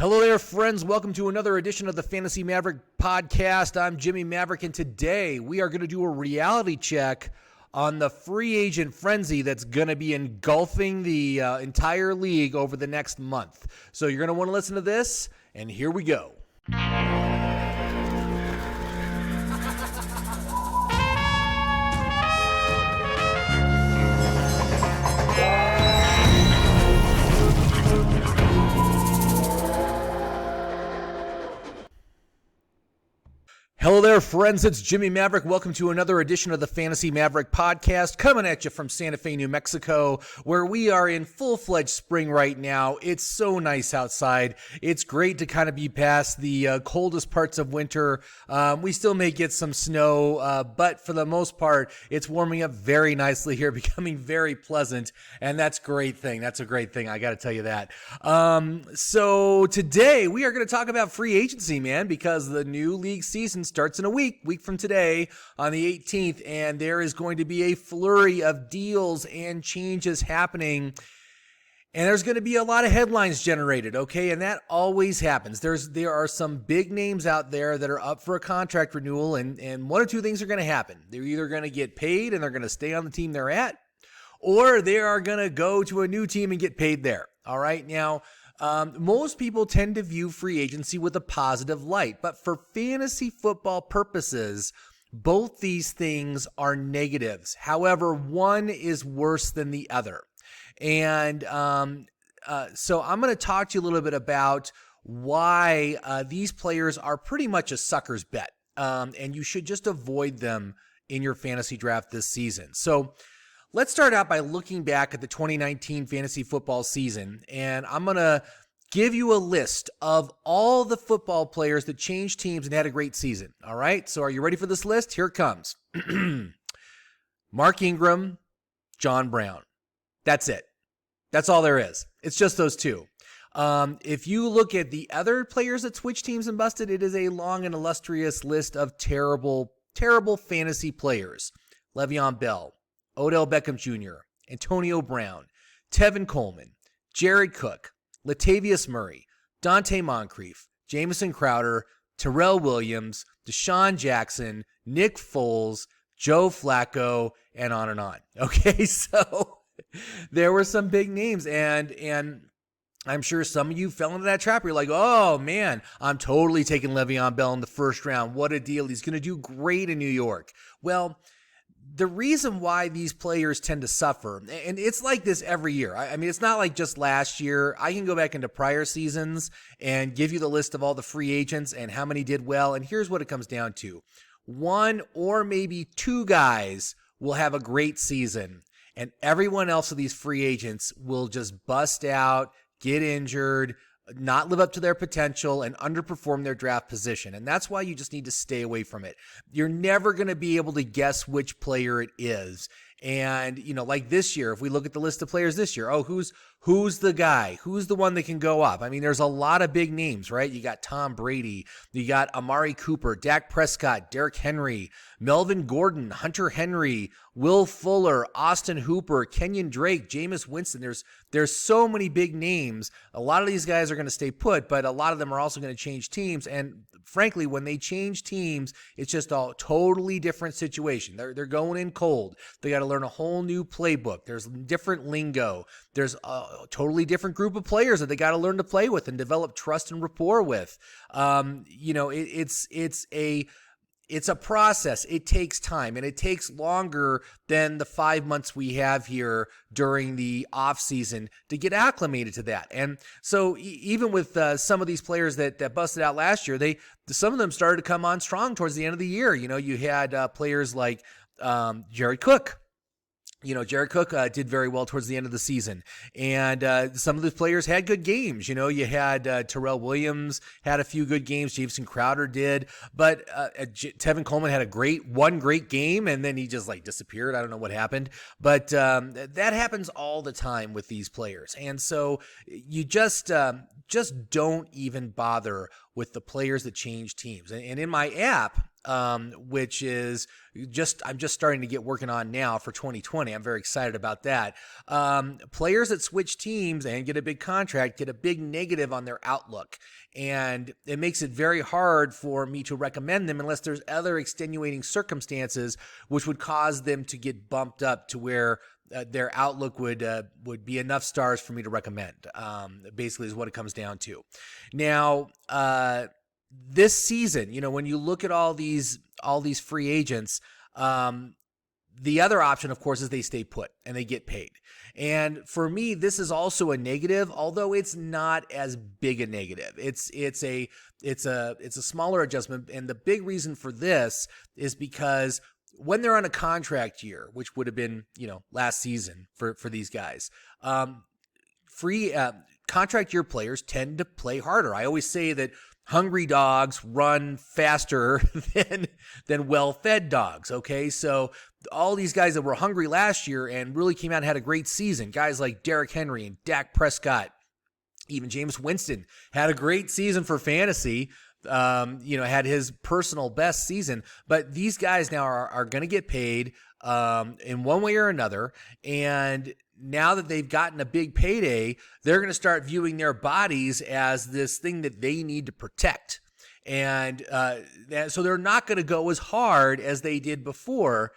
Hello there, friends. Welcome to another edition of the Fantasy Maverick podcast. I'm Jimmy Maverick, and today we are going to do a reality check on the free agent frenzy that's going to be engulfing the entire league over the next month. So you're going to want to listen to this, and here we go. Hello there, friends. It's Jimmy Maverick. Welcome to another edition of the Fantasy Maverick podcast, coming at you from Santa Fe, New Mexico, where we are in full-fledged spring right now. It's so nice outside. It's great to kind of be past the coldest parts of winter. We still may get some snow, but for the most part, it's warming up very nicely here, becoming very pleasant, and that's a great thing. That's a great thing. I got to tell you that. So today, we are going to talk about free agency, man, because the new league season starts in a week from today on the 18th, and there is going to be a flurry of deals and changes happening, and there's going to be a lot of headlines generated, okay? And that always happens. There are some big names out there that are up for a contract renewal, and one or two things are going to happen. They're either going to get paid and they're going to stay on the team they're at, or they are going to go to a new team and get paid there, all right? Now, most people tend to view free agency with a positive light, but for fantasy football purposes, both these things are negatives. However, one is worse than the other. And so I'm going to talk to you a little bit about why these players are pretty much a sucker's bet, and you should just avoid them in your fantasy draft this season. So let's start out by looking back at the 2019 fantasy football season, and I'm going to give you a list of all the football players that changed teams and had a great season. All right, so are you ready for this list? Here it comes. Mark Ingram, John Brown. That's it. That's all there is. It's just those two. If you look at the other players that switched teams and busted, it is a long and illustrious list of terrible, terrible fantasy players. Le'Veon Bell, Odell Beckham Jr., Antonio Brown, Tevin Coleman, Jared Cook, Latavius Murray, Dante Moncrief, Jamison Crowder, Terrell Williams, Deshaun Jackson, Nick Foles, Joe Flacco, and on and on. Okay, so there were some big names, and I'm sure some of you fell into that trap. You're like, oh, man, I'm totally taking Le'Veon Bell in the first round. What a deal. He's going to do great in New York. Well, the reason why these players tend to suffer, and it's like this every year. I mean, it's not like just last year. I can go back into prior seasons and give you the list of all the free agents and how many did well. And here's what it comes down to. One or maybe two guys will have a great season, and everyone else of these free agents will just bust out, get injured, not live up to their potential, and underperform their draft position. And that's why you just need to stay away from it. You're never going to be able to guess which player it is. And, you know, like this year, if we look at the list of players this year, who's the guy? Who's the one that can go up? I mean, there's a lot of big names, right? You got Tom Brady, you got Amari Cooper, Dak Prescott, Derrick Henry, Melvin Gordon, Hunter Henry, Will Fuller, Austin Hooper, Kenyon Drake, Jameis Winston. There's so many big names. A lot of these guys are going to stay put, but a lot of them are also going to change teams. And frankly, when they change teams, it's just a totally different situation. They're going in cold. They got to learn a whole new playbook. There's different lingo. There's a totally different group of players that they got to learn to play with and develop trust and rapport with. It's a process. It takes time, and it takes longer than the 5 months we have here during the off season to get acclimated to that. And so even with some of these players that busted out last year, some of them started to come on strong towards the end of the year. You know, you had players like Jared Cook. You know, Jared Cook did very well towards the end of the season. And some of the players had good games. You know, you had Terrell Williams had a few good games. Jamison Crowder did. But Tevin Coleman had one great game, and then he just like disappeared. I don't know what happened. But that happens all the time with these players. And so you just don't even bother with the players that change teams. And in my app, which is I'm just starting to get working on now for 2020. I'm very excited about that. Players that switch teams and get a big contract get a big negative on their outlook. And it makes it very hard for me to recommend them unless there's other extenuating circumstances which would cause them to get bumped up to where their outlook would be enough stars for me to recommend. Basically, is what it comes down to. Now, this season, when you look at all these free agents, the other option, of course, is they stay put and they get paid. And for me, this is also a negative, although it's not as big a negative. It's a smaller adjustment, and the big reason for this is because when they're on a contract year, which would have been last season for these guys, free contract year players tend to play harder. I always say that hungry dogs run faster than well-fed dogs, okay? So all these guys that were hungry last year and really came out and had a great season, guys like Derrick Henry and Dak Prescott, even Jameis Winston had a great season for fantasy, had his personal best season. But these guys now are going to get paid in one way or another, and now that they've gotten a big payday, they're going to start viewing their bodies as this thing that they need to protect. And so they're not going to go as hard as they did before.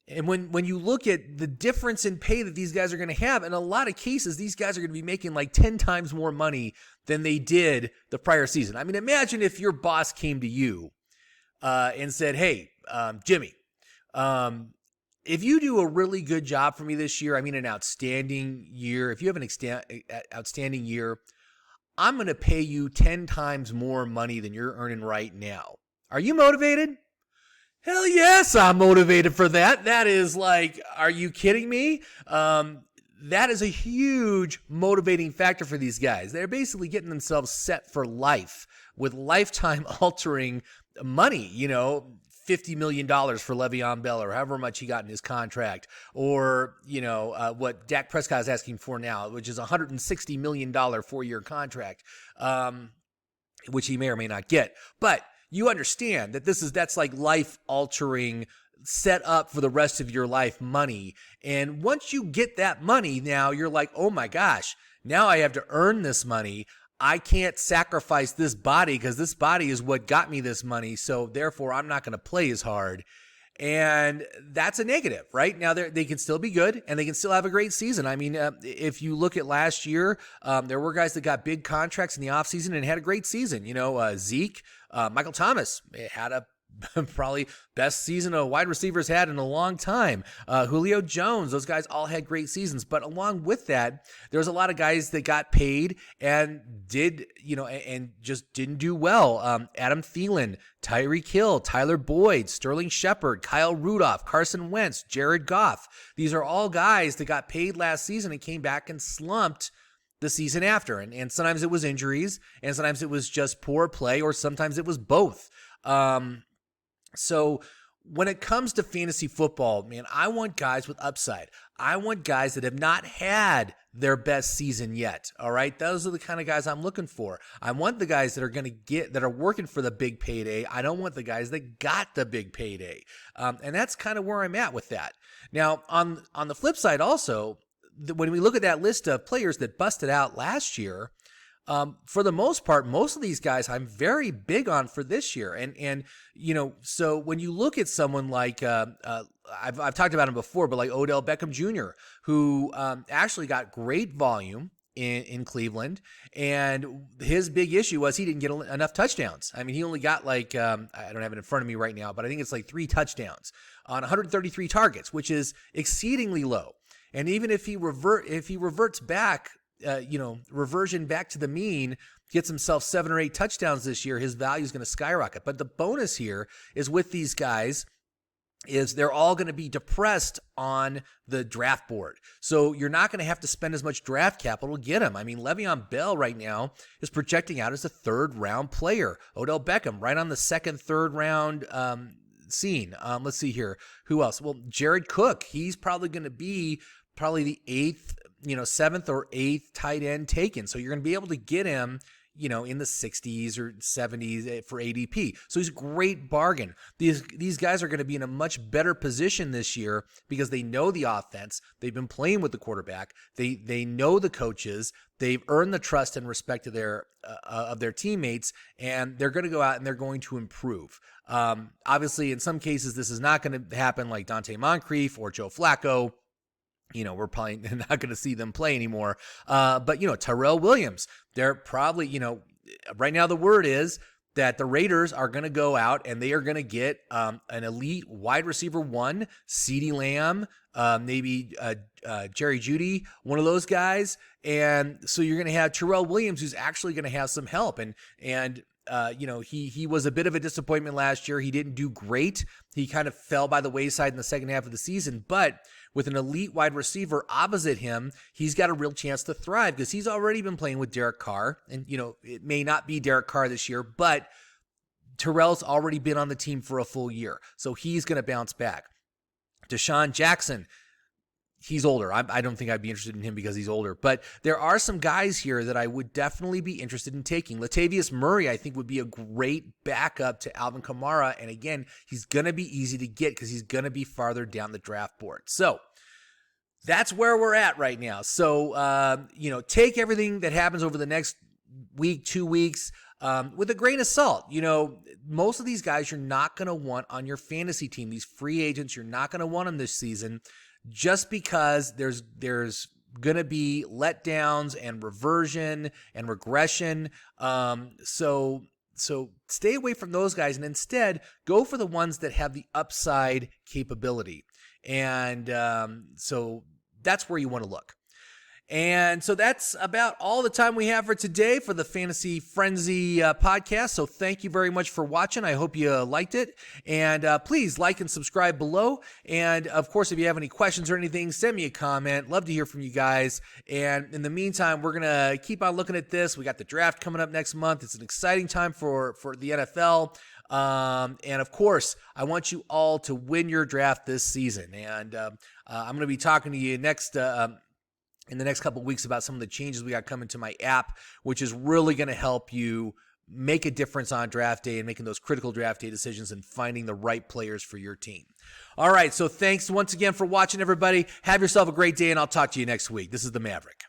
And when you look at the difference in pay that these guys are going to have, in a lot of cases, these guys are going to be making like 10 times more money than they did the prior season. I mean, imagine if your boss came to you and said, hey, Jimmy, if you do a really good job for me this year, I mean an outstanding year, if you have an outstanding year, I'm going to pay you 10 times more money than you're earning right now. Are you motivated? Hell yes, I'm motivated for that. That is like, are you kidding me? That is a huge motivating factor for these guys. They're basically getting themselves set for life with lifetime altering money, $50 million for Le'Veon Bell or however much he got in his contract, or, what Dak Prescott is asking for now, which is a $160 million 4-year contract, which he may or may not get. But you understand that that's like life altering, set up for the rest of your life money. And once you get that money, now you're like, oh my gosh, now I have to earn this money. I can't sacrifice this body because this body is what got me this money. So therefore, I'm not going to play as hard. And that's a negative, right? Now, they can still be good and they can still have a great season. I mean, if you look at last year, there were guys that got big contracts in the offseason and had a great season. Zeke, Michael Thomas had a probably best season a wide receivers had in a long time. Julio Jones, those guys all had great seasons. But along with that, there was a lot of guys that got paid and did, and just didn't do well. Adam Thielen, Tyreek Hill, Tyler Boyd, Sterling Shepard, Kyle Rudolph, Carson Wentz, Jared Goff. These are all guys that got paid last season and came back and slumped the season after. And sometimes it was injuries, and sometimes it was just poor play, or sometimes it was both. So when it comes to fantasy football, man, I want guys with upside. I want guys that have not had their best season yet. All right. Those are the kind of guys I'm looking for. I want the guys that are going to that are working for the big payday. I don't want the guys that got the big payday. And that's kind of where I'm at with that. Now, on the flip side, also, when we look at that list of players that busted out last year, for the most part, most of these guys I'm very big on for this year. And so when you look at someone like, I've talked about him before, but like Odell Beckham Jr., who actually got great volume in Cleveland, and his big issue was he didn't get enough touchdowns. I mean, he only got like, I don't have it in front of me right now, but I think it's like 3 touchdowns on 133 targets, which is exceedingly low. And even if he reverts back, reversion back to the mean, gets himself 7 or 8 touchdowns this year, his value is going to skyrocket. But the bonus here is with these guys is they're all going to be depressed on the draft board. So you're not going to have to spend as much draft capital to get him. I mean, Le'Veon Bell right now is projecting out as a 3rd round player. Odell Beckham right on the 2nd, 3rd round scene. Let's see here. Who else? Well, Jared Cook, he's probably going to be the 8th, 7th or 8th tight end taken. So you're going to be able to get him, in the 60s or 70s for ADP. So he's a great bargain. These guys are going to be in a much better position this year because they know the offense. They've been playing with the quarterback. They know the coaches. They've earned the trust and respect of their teammates, and they're going to go out and they're going to improve. Obviously, in some cases, this is not going to happen like Dante Moncrief or Joe Flacco. We're probably not going to see them play anymore. But Tyrell Williams, they're probably, right now the word is that the Raiders are going to go out and they are going to get an elite wide receiver one, CeeDee Lamb, maybe Jerry Jeudy, one of those guys. And so you're going to have Tyrell Williams, who's actually going to have some help. And he was a bit of a disappointment last year. He didn't do great. He kind of fell by the wayside in the second half of the season, but with an elite wide receiver opposite him, he's got a real chance to thrive because he's already been playing with Derek Carr. And, it may not be Derek Carr this year, but Tyrell's already been on the team for a full year. So he's going to bounce back. Deshaun Jackson, he's older. I don't think I'd be interested in him because he's older. But there are some guys here that I would definitely be interested in taking. Latavius Murray, I think, would be a great backup to Alvin Kamara. And again, he's going to be easy to get because he's going to be farther down the draft board. So that's where we're at right now. So, take everything that happens over the next week, 2 weeks, with a grain of salt. Most of these guys you're not going to want on your fantasy team. These free agents, you're not going to want them this season, just because there's going to be letdowns and reversion and regression. So stay away from those guys and instead go for the ones that have the upside capability. And so that's where you want to look. And so that's about all the time we have for today for the Fantasy Frenzy podcast. So thank you very much for watching. I hope you liked it. And please like and subscribe below. And of course, if you have any questions or anything, send me a comment. Love to hear from you guys. And in the meantime, we're going to keep on looking at this. We got the draft coming up next month. It's an exciting time for the NFL. And of course, I want you all to win your draft this season. And I'm going to be talking to you in the next couple of weeks about some of the changes we got coming to my app, which is really going to help you make a difference on draft day and making those critical draft day decisions and finding the right players for your team. All right, so thanks once again for watching, everybody. Have yourself a great day, and I'll talk to you next week. This is the Maverick.